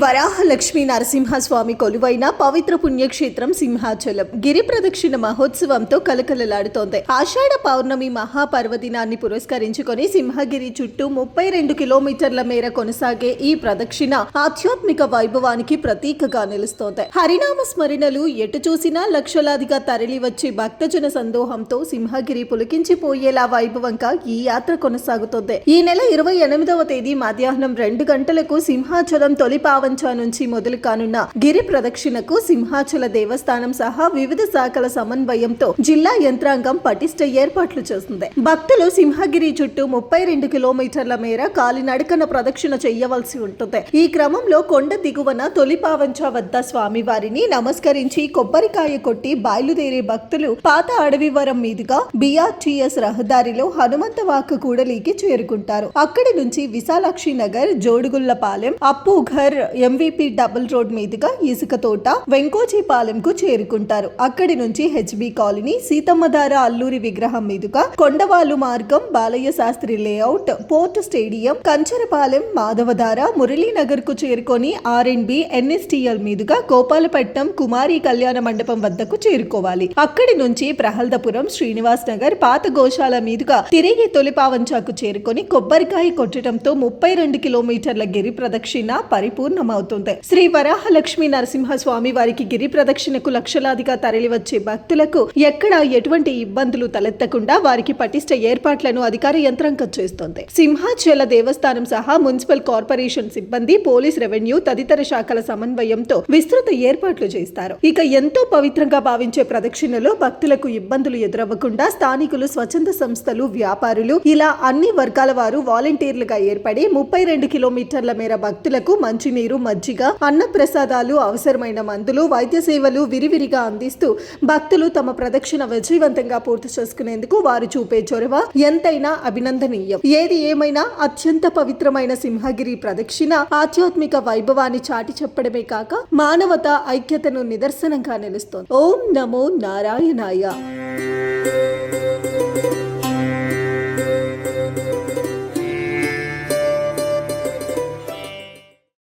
వరాహ లక్ష్మీ నరసింహస్వామి కొలువైన పవిత్ర పుణ్యక్షేత్రం సింహాచలం గిరి ప్రదక్షిణ మహోత్సవంతో కలకలలాడుతోంది. ఆషాఢ పౌర్ణమి మహాపర్వదినాన్ని పురస్కరించుకొని సింహగిరి చుట్టూ 32 కిలోమీటర్ల మేర కొనసాగే ఈ ప్రదక్షిణ ఆధ్యాత్మిక వైభవానికి ప్రతీకగా నిలుస్తోంది. హరినామ స్మరణలు ఎటు చూసినా లక్షలాదిగా తరలి వచ్చే భక్తజన సందోహంతో సింహగిరి పులికించిపోయేలా వైభవంగా ఈ యాత్ర కొనసాగుతోంది. ఈ నెల 28వ తేదీ మధ్యాహ్నం 2 గంటలకు సింహాచలం తొలి పావంచ నుంచి మొదలు కానున్న గిరి ప్రదక్షిణకు సింహాచల దేవస్థానం సహా వివిధ శాఖల సమన్వయంతో జిల్లా యంత్రాంగం పటిష్ట ఏర్పాట్లు చేస్తుంది. భక్తులు సింహగిరి చుట్టూ 32 కిలోమీటర్ల మేర కాలినడకన ప్రదక్షిణ చేయవలసి ఉంటుంది. ఈ క్రమంలో కొండ దిగువన తొలి పావంచ వద్ద స్వామివారిని నమస్కరించి కొబ్బరికాయ కొట్టి బయలుదేరే భక్తులు పాత అడవివరం మీదుగా BRTS రహదారిలో హనుమంతవాక కూడలికి చేరుకుంటారు. అక్కడి నుంచి Visalakshi Nagar, Jodugullapalem, Appughar, MVP double road మీదుగా ఇసుక తోట, వెంకోజీపాలెంకు చేరుకుంటారు. అక్కడి నుంచి HB కాలనీ, సీతమ్మధార అల్లూరి విగ్రహం మీదుగా కొండవాలు మార్గం, Balayya Sastri layout, port stadium, Kancharapalem, Madhavadhara, Muralinagar కు చేరుకొని R&B NSTL మీదుగా గోపాలపట్నం కుమారి కళ్యాణ మండపం వద్దకు చేరుకోవాలి. అక్కడి నుంచి ప్రహల్దపురం, శ్రీనివాస్ నగర్, పాత గోశాల మీదుగా తిరిగి తొలిపావంచాకు చేరుకొని కొబ్బరికాయ కొట్టడంతో 32 కిలోమీటర్ల గిరి ప్రదక్షిణ పరిపూర్ణమవుతుంది. శ్రీ వరాహ లక్ష్మీ నరసింహస్వామి వారికి గిరి ప్రదక్షిణకు లక్షలాదిగా తరలివచ్చే భక్తులకు ఎక్కడా ఎటువంటి ఇబ్బందులు తలెత్తకుండా వారికి పటిష్ట ఏర్పాట్లను అధికార యంత్రాంగం చేస్తోంది. సింహాచల దేవస్థానం సహా మున్సిపల్ కార్పొరేషన్ సిబ్బంది, పోలీస్, రెవెన్యూ తదితర శాఖల సమన్వయంతో విస్తృత ఏర్పాట్లు చేస్తారు. ఇక ఎంతో పవిత్రంగా భావించే ప్రదక్షిణలో భక్తులకు ఇబ్బందులు ఎదురవ్వకుండా స్థానికులు, స్వచ్ఛంద సంస్థలు, వ్యాపారులు ఇలా అన్ని వర్గాల వారు వాలంటీర్లుగా ఏర్పడి 32 కిలోమీటర్ల మేర భక్తులకు మంచినీరు, మజ్జిగ, అన్న ప్రసాదాలు, అవసరమైన మందులు, వైద్య సేవలు విరివిరిగా అందిస్తూ భక్తులు తమ ప్రదక్షిణ విజయవంతంగా పూర్తి చేసుకునేందుకు వారు చూపే చొరవ ఎంతైనా అభినందనీయం. ఏది ఏమైనా అత్యంత పవిత్రమైన సింహగిరి ప్రదక్షిణ ఆధ్యాత్మిక వైభవాన్ని చాటి చెప్పడమే కాక మానవతా ఐక్యతను నిదర్శనంగా నిలుస్తోంది. ఓం నమో నారాయణాయ.